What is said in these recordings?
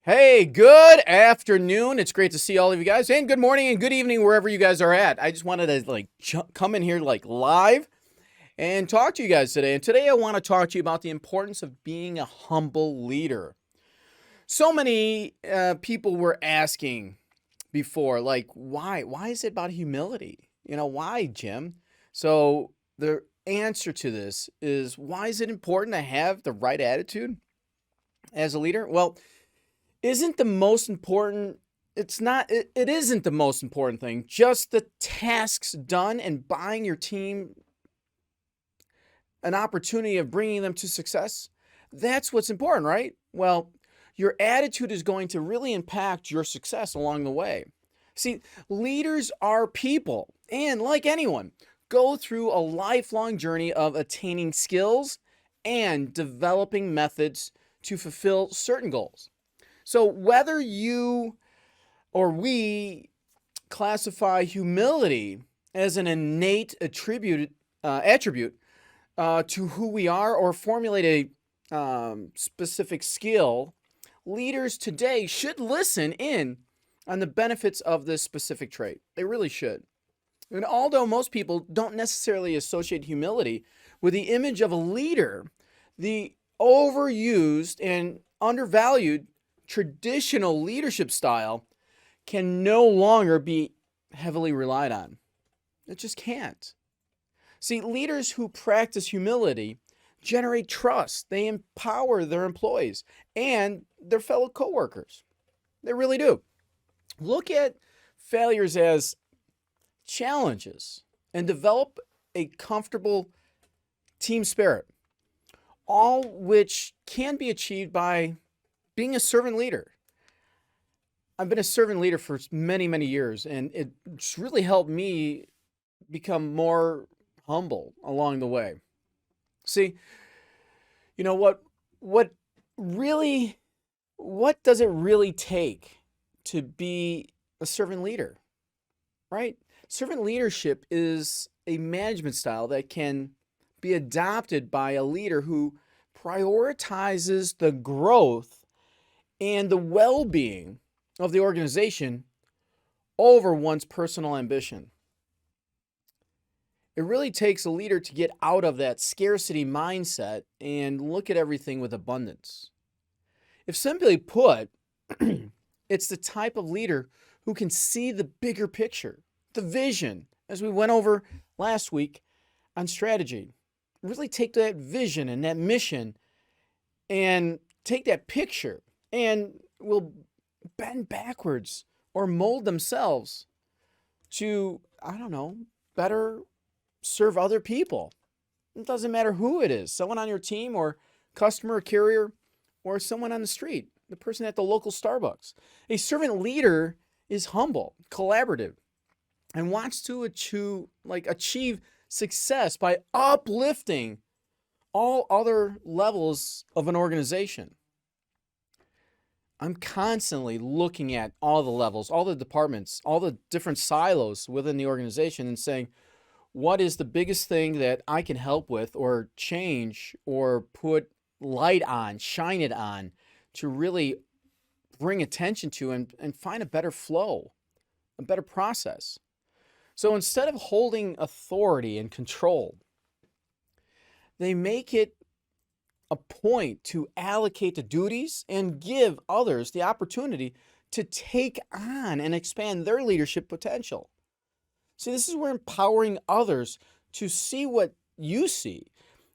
Hey, good afternoon. It's great to see all of you guys, and good morning and good evening wherever you guys are at. I just wanted to come in here live and talk to you guys today. And today I want to talk to you about the importance of being a humble leader. So many people were asking before, why? Why is it about humility? Why, Jim? So the answer to this is, why is it important to have the right attitude as a leader? Well, isn't the most important it isn't the most important thing just the tasks done and buying your team an opportunity of bringing them to success. That's what's important, right? Well, your attitude is going to really impact your success along the way. See, leaders are people, and like anyone, go through a lifelong journey of attaining skills and developing methods to fulfill certain goals. So whether you or we classify humility as an innate attribute to who we are, or formulate a specific skill, leaders today should listen in on the benefits of this specific trait. They really should. And although most people don't necessarily associate humility with the image of a leader, the overused and undervalued traditional leadership style can no longer be heavily relied on. It just can't. See, leaders who practice humility generate trust. They empower their employees and their fellow coworkers. They really do. Look at failures as challenges and develop a comfortable team spirit, all which can be achieved by being a servant leader. I've been a servant leader for many, many years, and it's really helped me become more humble along the way. See, you know what really what does it really take to be a servant leader, right? Servant leadership is a management style that can be adopted by a leader who prioritizes the growth and the well-being of the organization over one's personal ambition. It really takes a leader to get out of that scarcity mindset and look at everything with abundance. If simply put, it's the type of leader who can see the bigger picture, the vision, as we went over last week on strategy. Really take that vision and that mission and take that picture and will bend backwards or mold themselves to, better serve other people. It doesn't matter who it is, someone on your team or customer or carrier or someone on the street, the person at the local Starbucks. A servant leader is humble, collaborative, and wants to achieve success by uplifting all other levels of an organization. I'm constantly looking at all the levels, all the departments, all the different silos within the organization and saying, what is the biggest thing that I can help with or change or put light on, shine it on to really bring attention to and find a better flow, a better process. So instead of holding authority and control, they make it a point to allocate the duties and give others the opportunity to take on and expand their leadership potential. See, this is where empowering others to see what you see,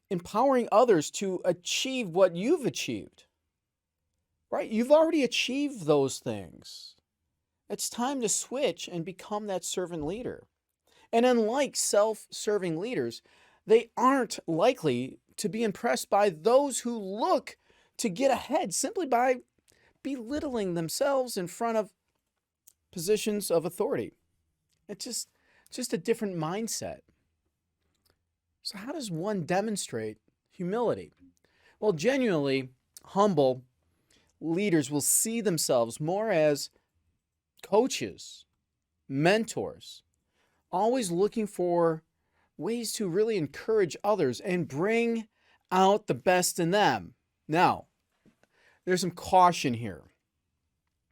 empowering others to achieve what you've achieved, right? You've already achieved those things. It's time to switch and become that servant leader. And unlike self-serving leaders, they aren't likely to be impressed by those who look to get ahead simply by belittling themselves in front of positions of authority. It's just a different mindset. So how does one demonstrate humility? Well, genuinely humble leaders will see themselves more as coaches, mentors, always looking for ways to really encourage others and bring out the best in them. Now, there's some caution here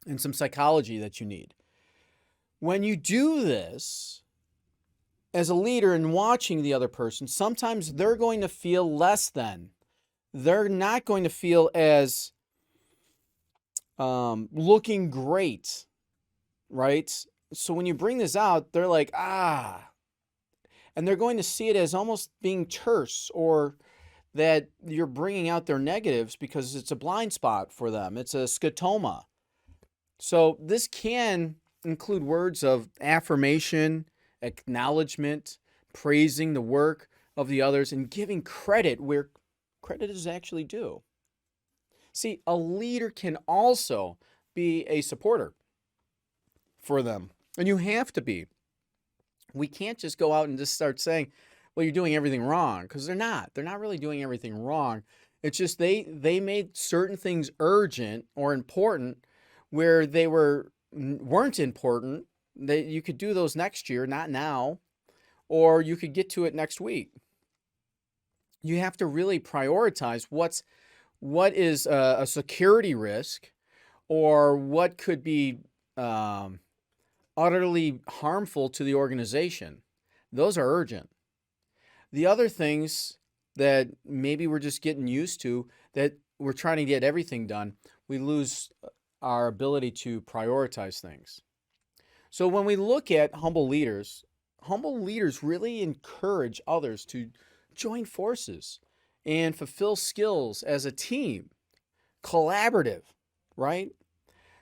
and some psychology that you need. When you do this as a leader and watching the other person, sometimes they're going to feel less than. They're not going to feel as looking great, right? So when you bring this out, they're like, and they're going to see it as almost being terse, or that you're bringing out their negatives because it's a blind spot for them. It's a scotoma. So this can include words of affirmation, acknowledgement, praising the work of the others, and giving credit where credit is actually due. See, a leader can also be a supporter for them, and you have to be. We can't just go out and just start saying, well, you're doing everything wrong, because they're not. They're not really doing everything wrong. It's just they made certain things urgent or important where they weren't important. That you could do those next year, not now, or you could get to it next week. You have to really prioritize what is a security risk, or what could be utterly harmful to the organization. Those are urgent. The other things that maybe we're just getting used to, that we're trying to get everything done, we lose our ability to prioritize things. So when we look at humble leaders really encourage others to join forces and fulfill skills as a team, collaborative, right?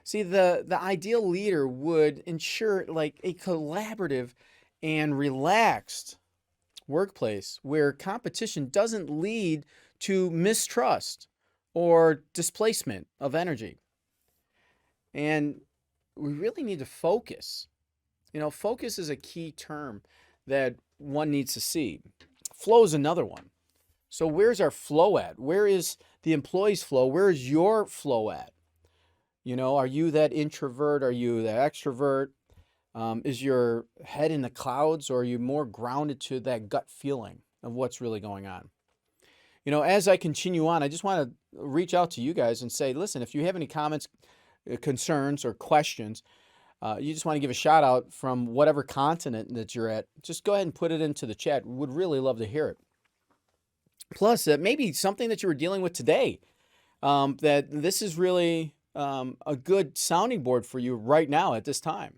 See, the ideal leader would ensure like a collaborative and relaxed workplace where competition doesn't lead to mistrust or displacement of energy. And we really need to focus. Focus is a key term that one needs to see. Flow is another one. So where's our flow at? Where is the employee's flow? Where is your flow at? Are you that introvert? Are you that extrovert? Is your head in the clouds, or are you more grounded to that gut feeling of what's really going on? As I continue on, I just want to reach out to you guys and say, listen, if you have any comments, concerns, or questions, you just want to give a shout out from whatever continent that you're at, just go ahead and put it into the chat. Would really love to hear it. Plus, maybe something that you were dealing with today, that this is really a good sounding board for you right now at this time.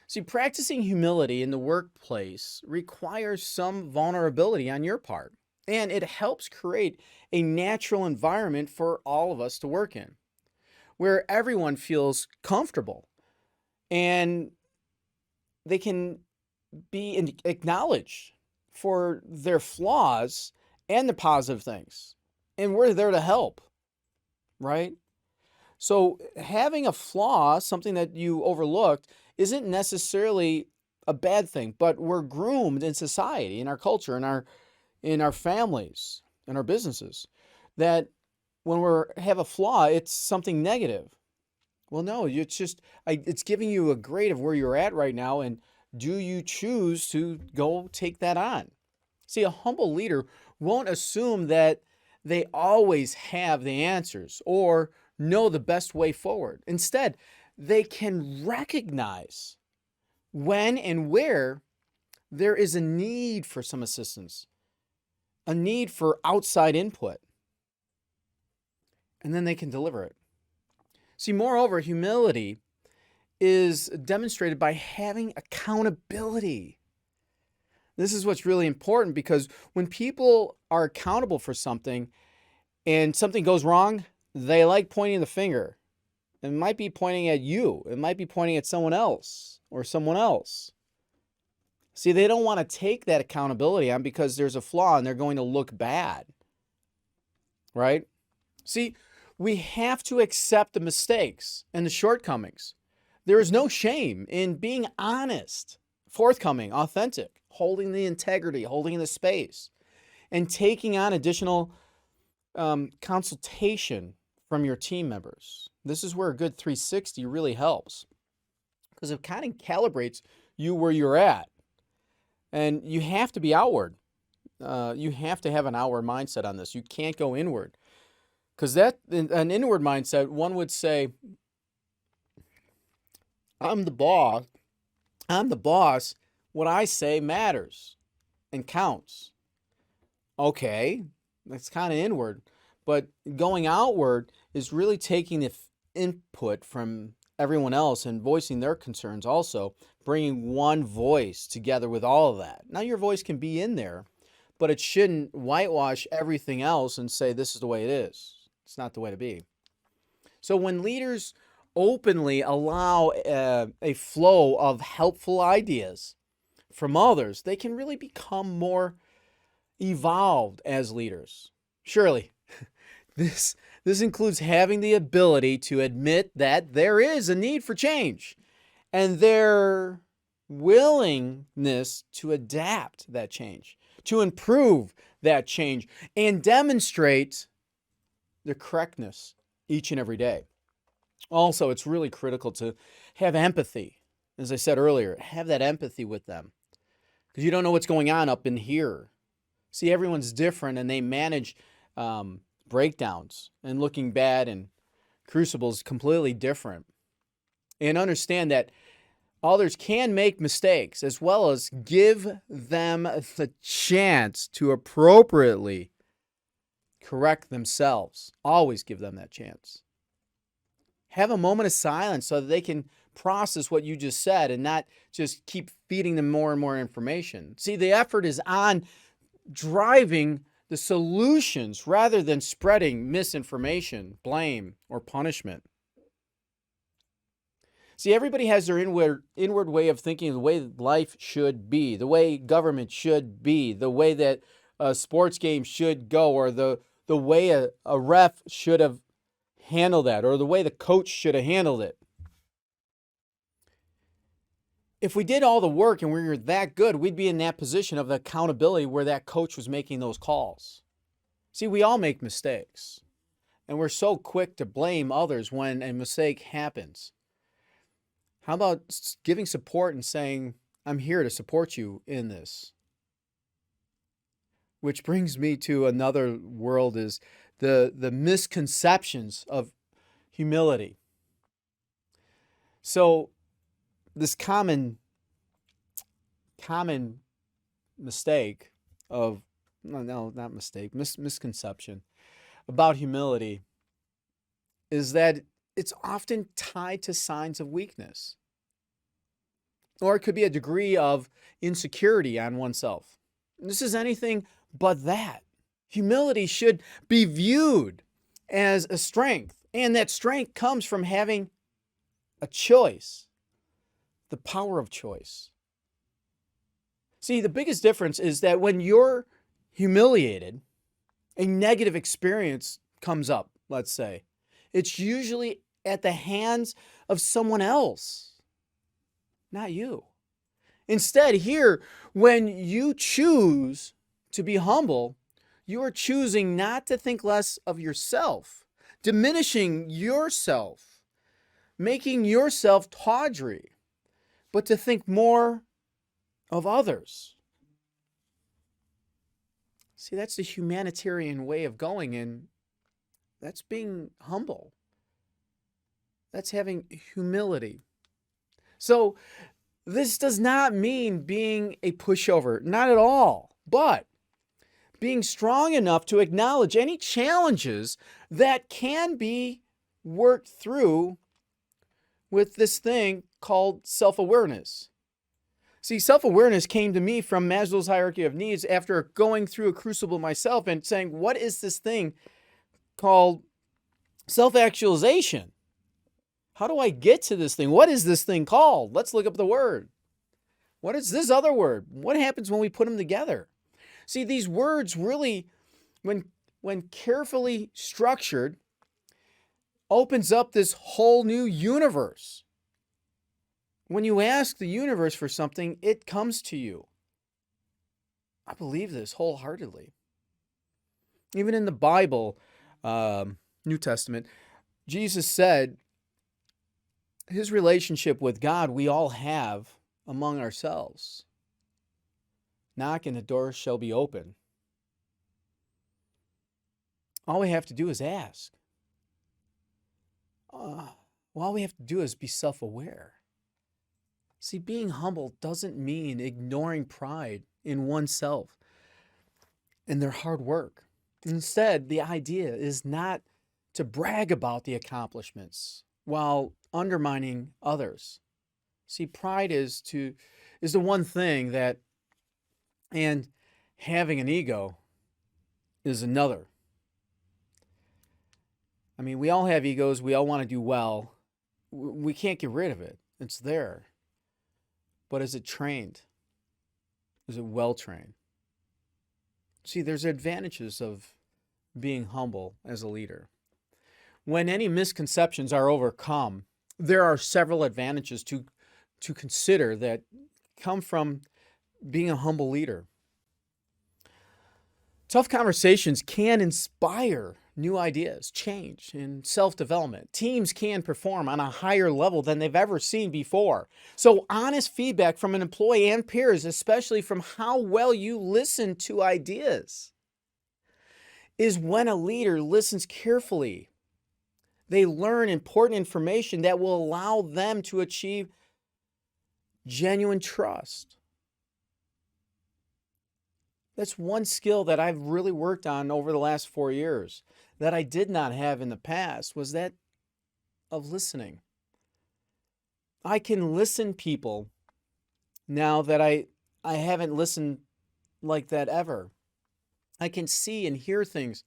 See, practicing humility in the workplace requires some vulnerability on your part, and it helps create a natural environment for all of us to work in, where everyone feels comfortable and they can be acknowledged for their flaws and the positive things. And we're there to help, right? So having a flaw, something that you overlooked, isn't necessarily a bad thing, but we're groomed in society, in our culture, in our families, in our businesses, that when we have a flaw, it's something negative. Well, no, it's giving you a grade of where you're at right now, and do you choose to go take that on? See, a humble leader won't assume that they always have the answers or know the best way forward. Instead, they can recognize when and where there is a need for some assistance, a need for outside input, and then they can deliver it. See, moreover, humility is demonstrated by having accountability. This is what's really important, because when people are accountable for something and something goes wrong, they like pointing the finger. It might be pointing at you. It might be pointing at someone else or someone else. See, they don't want to take that accountability on because there's a flaw and they're going to look bad, right? See, we have to accept the mistakes and the shortcomings. There is no shame in being honest, forthcoming, authentic, holding the integrity, holding the space, and taking on additional consultation from your team members. This is where a good 360 really helps, because it kind of calibrates you where you're at. And you have to be outward. You have to have an outward mindset on this. You can't go inward. Because an inward mindset, one would say, I'm the boss. I'm the boss. What I say matters and counts. Okay, that's kind of inward. But going outward is really taking the input from everyone else and voicing their concerns also, bringing one voice together with all of that. Now, your voice can be in there, but it shouldn't whitewash everything else and say this is the way it is. It's not the way to be. So when leaders openly allow a flow of helpful ideas from others, they can really become more evolved as leaders. Surely, this includes having the ability to admit that there is a need for change and their willingness to adapt that change, to improve that change, and demonstrate the correctness each and every day. Also, it's really critical to have empathy. As I said earlier, have that empathy with them because you don't know what's going on up in here. See, everyone's different and they manage breakdowns and looking bad and crucibles completely different. And understand that others can make mistakes as well as give them the chance to appropriately correct themselves. Always give them that chance. Have a moment of silence so that they can process what you just said and not just keep feeding them more and more information. See, the effort is on driving the solutions rather than spreading misinformation, blame, or punishment. See, everybody has their inward way of thinking, the way life should be, the way government should be, the way that a sports game should go, or the way a ref should have handled that, or the way the coach should have handled it. If we did all the work and we were that good, we'd be in that position of accountability where that coach was making those calls. See, we all make mistakes, and we're so quick to blame others when a mistake happens. How about giving support and saying, I'm here to support you in this? Which brings me to another world is the misconceptions of humility. So this common mistake of, no, not mistake, misconception about humility is that it's often tied to signs of weakness. Or it could be a degree of insecurity on oneself. This is anything but that. Humility should be viewed as a strength, and that strength comes from having a choice, the power of choice. See, the biggest difference is that when you're humiliated, a negative experience comes up, let's say. It's usually at the hands of someone else, not you. Instead, here, when you choose to be humble, you are choosing not to think less of yourself, diminishing yourself, making yourself tawdry, but to think more of others. See, that's the humanitarian way of going, and that's being humble. That's having humility. So this does not mean being a pushover, not at all, but being strong enough to acknowledge any challenges that can be worked through with this thing called self-awareness. See, self-awareness came to me from Maslow's hierarchy of needs after going through a crucible myself and saying, what is this thing called self-actualization? How do I get to this thing? What is this thing called? Let's look up the word. What is this other word? What happens when we put them together? See, these words really, when carefully structured, opens up this whole new universe. When you ask the universe for something, it comes to you. I believe this wholeheartedly. Even in the Bible, New Testament, Jesus said his relationship with God we all have among ourselves. Knock and the door shall be open. All we have to do is ask. All we have to do is be self-aware. See, being humble doesn't mean ignoring pride in oneself and their hard work. Instead, the idea is not to brag about the accomplishments while undermining others. See, pride is the one thing that, and having an ego is another. I mean, we all have egos. We all want to do well. We can't get rid of it. It's there. But is it trained? Is it well trained? See, there's advantages of being humble as a leader. When any misconceptions are overcome, there are several advantages to consider that come from being a humble leader. Tough conversations can inspire new ideas, change, and self-development. Teams can perform on a higher level than they've ever seen before. So honest feedback from an employee and peers, especially from how well you listen to ideas, is when a leader listens carefully. They learn important information that will allow them to achieve genuine trust. That's one skill that I've really worked on over the last 4 years that I did not have in the past, was that of listening. I can listen people now that I haven't listened like that ever. I can see and hear things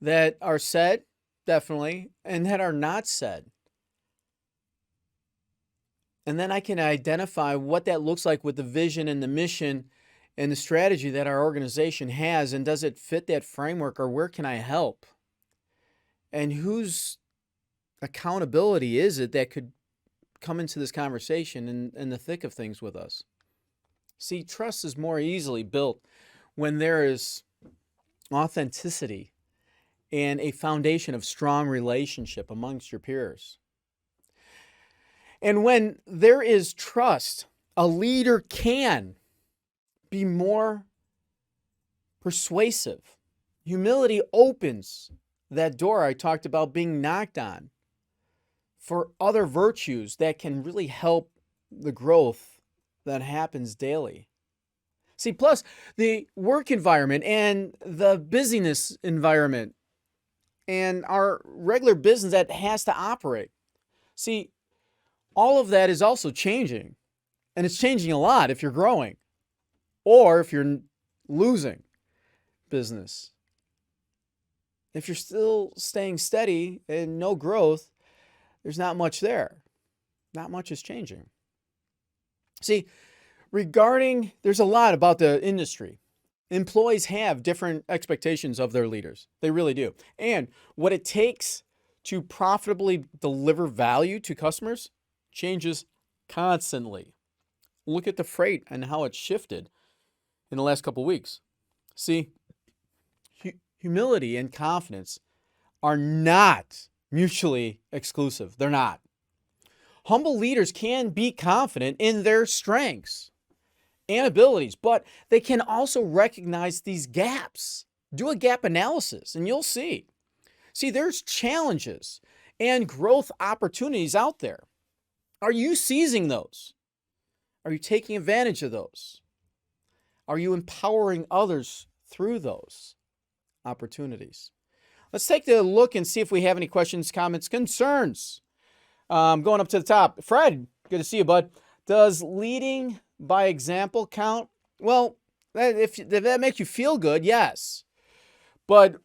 that are said, definitely, and that are not said. And then I can identify what that looks like with the vision and the mission and the strategy that our organization has, and does it fit that framework, or where can I help? And whose accountability is it that could come into this conversation in the thick of things with us? See, trust is more easily built when there is authenticity and a foundation of strong relationship amongst your peers. And when there is trust, a leader can be more persuasive. Humility opens that door I talked about being knocked on for other virtues that can really help the growth that happens daily. See, plus the work environment and the busyness environment and our regular business that has to operate. See, all of that is also changing, and it's changing a lot if you're growing or if you're losing business. If you're still staying steady and no growth, there's not much there. Not much is changing. See, there's a lot about the industry. Employees have different expectations of their leaders. They really do. And what it takes to profitably deliver value to customers changes constantly. Look at the freight and how it's shifted in the last couple of weeks. See, humility and confidence are not mutually exclusive. They're not. Humble leaders can be confident in their strengths and abilities, but they can also recognize these gaps. Do a gap analysis and you'll see. See, there's challenges and growth opportunities out there. Are you seizing those? Are you taking advantage of those? Are you empowering others through those opportunities? Let's take a look and see if we have any questions, comments, concerns. Going up to the top. Fred, good to see you, bud. Does leading by example count? Well, if that makes you feel good, yes. But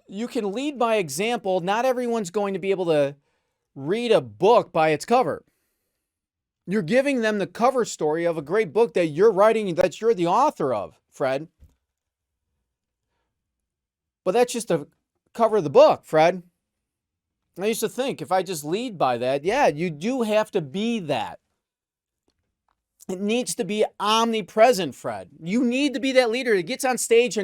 you can lead by example. Not everyone's going to be able to read a book by its cover. You're giving them the cover story of a great book that you're writing, that you're the author of, Fred. But that's just the cover of the book, Fred. I used to think if I just lead by that, yeah, you do have to be that. It needs to be omnipresent, Fred. You need to be that leader that gets on stage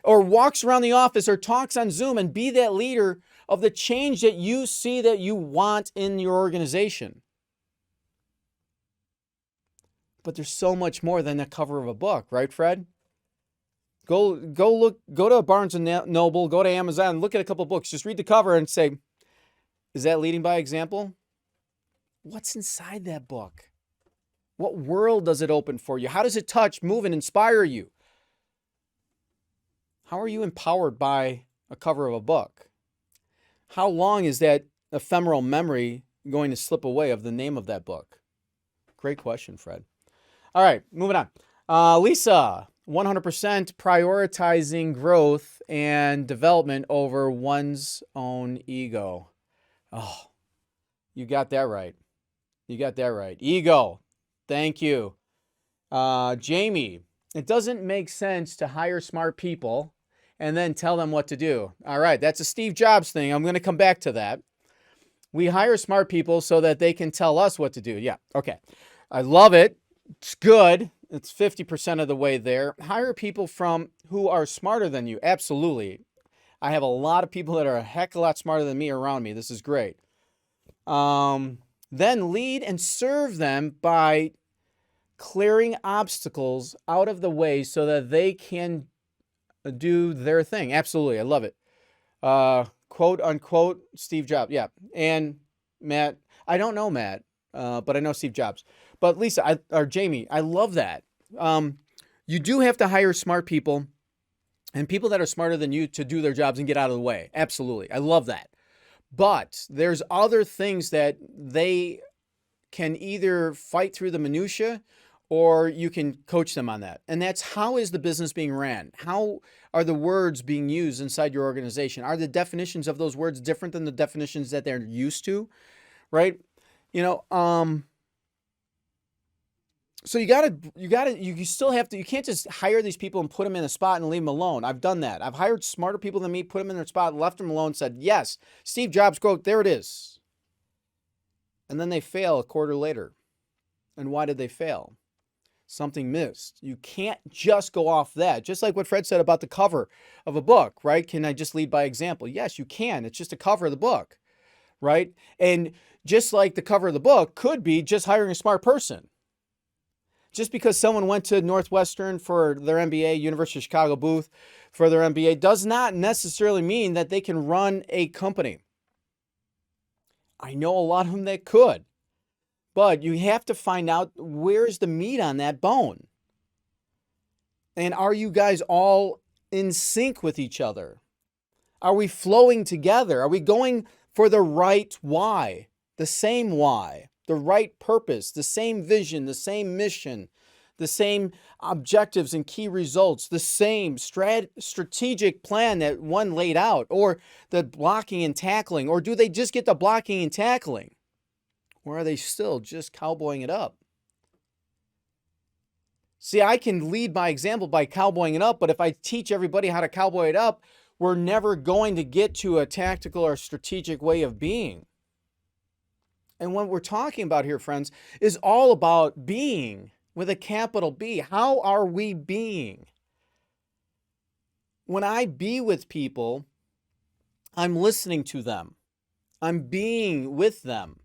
or walks around the office or talks on Zoom and be that leader of the change that you see that you want in your organization. But there's so much more than the cover of a book, right, Fred? Go to Barnes and Noble, go to Amazon, look at a couple books. Just read the cover and say, is that leading by example? What's inside that book? What world does it open for you? How does it touch, move, and inspire you? How are you empowered by a cover of a book? How long is that ephemeral memory going to slip away of the name of that book? Great question, Fred. All right, moving on. Lisa, 100% prioritizing growth and development over one's own ego. Oh, you got that right. You got that right. Ego. Thank you. Jamie, it doesn't make sense to hire smart people and then tell them what to do. All right, that's a Steve Jobs thing. I'm going to come back to that. We hire smart people so that they can tell us what to do. Yeah, okay. I love it. It's good. It's 50% of the way there. Hire people who are smarter than you. Absolutely. I have a lot of people that are a heck of a lot smarter than me around me. This is great. Then lead and serve them by clearing obstacles out of the way so that they can do their thing. Absolutely. I love it. Quote unquote, Steve Jobs. Yeah. And Matt, I don't know Matt, but I know Steve Jobs. But Lisa, or Jamie, I love that. You do have to hire smart people and people that are smarter than you to do their jobs and get out of the way. Absolutely. I love that. But there's other things that they can either fight through the minutia or you can coach them on that. And that's, how is the business being ran? How are the words being used inside your organization? Are the definitions of those words different than the definitions that they're used to? Right? So you still have to, you can't just hire these people and put them in a spot and leave them alone. I've done that. I've hired smarter people than me, put them in their spot, left them alone, said, yes, Steve Jobs quote, there it is. And then they fail a quarter later. And why did they fail? Something missed. You can't just go off that. Just like what Fred said about the cover of a book, right? Can I just lead by example? Yes, you can. It's just a cover of the book, right? And just like the cover of the book could be just hiring a smart person. Just because someone went to Northwestern for their MBA, University of Chicago Booth for their MBA, does not necessarily mean that they can run a company. I know a lot of them that could, but you have to find out where's the meat on that bone. And are you guys all in sync with each other? Are we flowing together? Are we going for the right why, the same why? The right purpose, the same vision, the same mission, the same objectives and key results, the same strategic plan that one laid out, or the blocking and tackling, or do they just get the blocking and tackling? Or are they still just cowboying it up? See, I can lead by example by cowboying it up, but if I teach everybody how to cowboy it up, we're never going to get to a tactical or strategic way of being. And what we're talking about here, friends, is all about being with a capital B. How are we being? When I be with people, I'm listening to them. I'm being with them.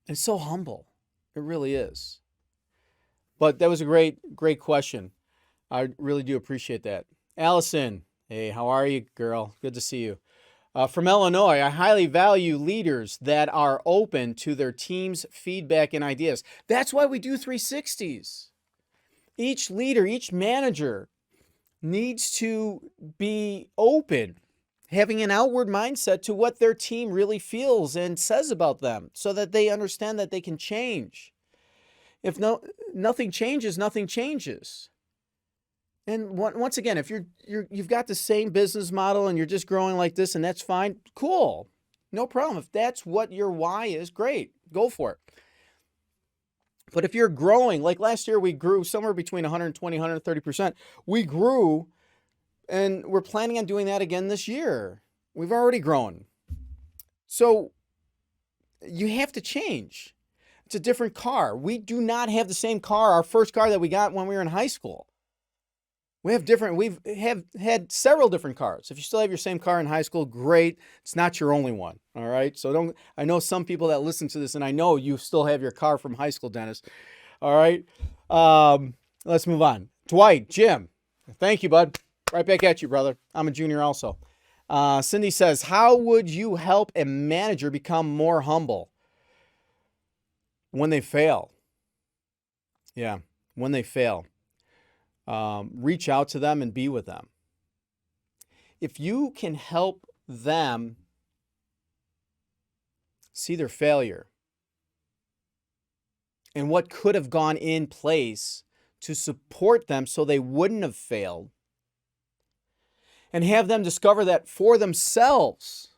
It's so humble. It really is. But that was a great question. I really do appreciate that. Allison, hey, how are you, girl? Good to see you. From Illinois, I highly value leaders that are open to their team's feedback and ideas. That's why we do 360s. Each leader, each manager needs to be open, having an outward mindset to what their team really feels and says about them so that they understand that they can change. If nothing changes, nothing changes. And once again, if you've got the same business model and you're just growing like this and that's fine, cool. No problem. If that's what your why is, great. Go for it. But if you're growing, like last year we grew somewhere between 120, 130%. We grew and we're planning on doing that again this year. We've already grown. So you have to change. It's a different car. We do not have the same car, our first car that we got when we were in high school. We've had several different cars. If you still have your same car in high school, great. It's not your only one. All right. So I know some people that listen to this and I know you still have your car from high school, Dennis. All right. Let's move on. Dwight, Jim, Thank you, bud. Right back at you, brother. I'm a junior also. Cindy says, how would you help a manager become more humble when they fail? Yeah, when they fail. Reach out to them and be with them. If you can help them see their failure and what could have gone in place to support them so they wouldn't have failed, and have them discover that for themselves,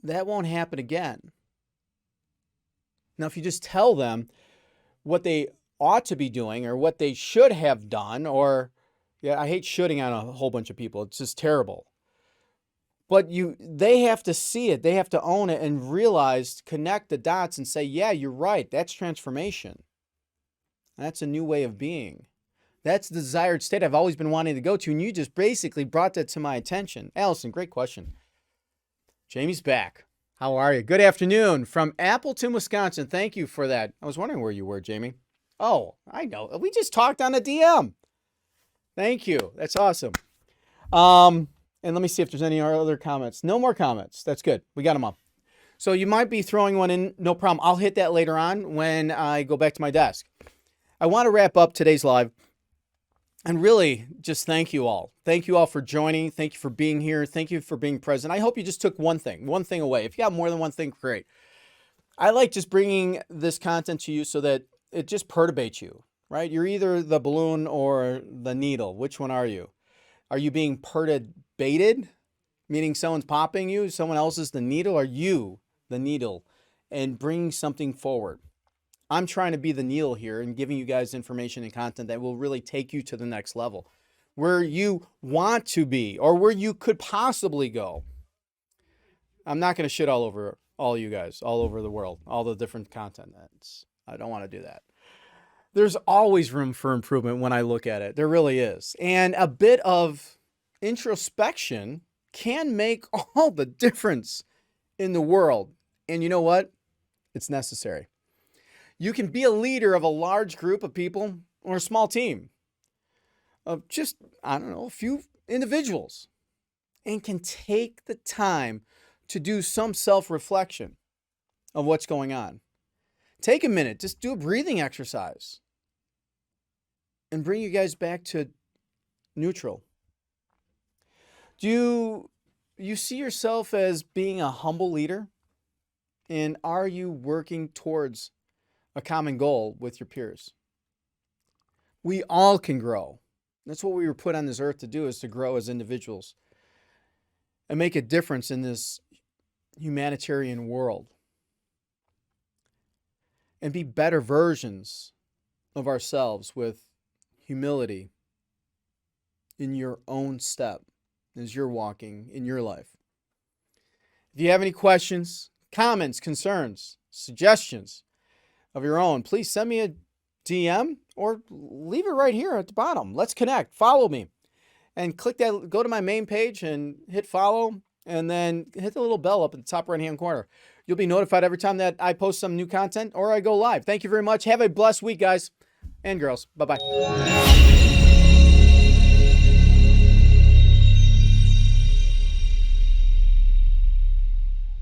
that won't happen again. Now, if you just tell them what they ought to be doing or what they should have done, or, yeah, I hate shooting on a whole bunch of people. It's just terrible. But they have to see it. They have to own it and realize, connect the dots and say, yeah, you're right. That's transformation. That's a new way of being. That's the desired state I've always been wanting to go to. And you just basically brought that to my attention. Allison, great question. Jamie's back. How are you? Good afternoon from Appleton, Wisconsin. Thank you for that. I was wondering where you were, Jamie. Oh, I know. We just talked on a DM. Thank you. That's awesome. And let me see if there's any other comments. No more comments. That's good. We got them up. So you might be throwing one in. No problem. I'll hit that later on when I go back to my desk. I want to wrap up today's live and really just thank you all. Thank you all for joining. Thank you for being here. Thank you for being present. I hope you just took one thing away. If you got more than one thing, great. I like just bringing this content to you so that it just perturbates you, right? You're either the balloon or the needle. Which one are you? Are you being perturbated, meaning someone's popping you, someone else is the needle? Are you the needle and bringing something forward? I'm trying to be the needle here and giving you guys information and content that will really take you to the next level, where you want to be or where you could possibly go. I'm not going to shit all over all you guys, all over the world, all the different content. I don't want to do that. There's always room for improvement when I look at it. There really is. And a bit of introspection can make all the difference in the world. And you know what? It's necessary. You can be a leader of a large group of people or a small team of just, I don't know, a few individuals, and can take the time to do some self-reflection of what's going on. Take a minute, just do a breathing exercise and bring you guys back to neutral. Do you see yourself as being a humble leader? And are you working towards a common goal with your peers? We all can grow. That's what we were put on this earth to do, is to grow as individuals and make a difference in this humanitarian world and be better versions of ourselves with humility in your own step as you're walking in your life. If you have any questions, comments, concerns, suggestions of your own, please send me a DM or leave it right here at the bottom. Let's connect. Follow me and click that. Go to my main page and hit follow, and then hit the little bell up at the top right-hand corner. You'll be notified every time that I post some new content or I go live. Thank you very much. Have a blessed week, guys and girls. Bye-bye.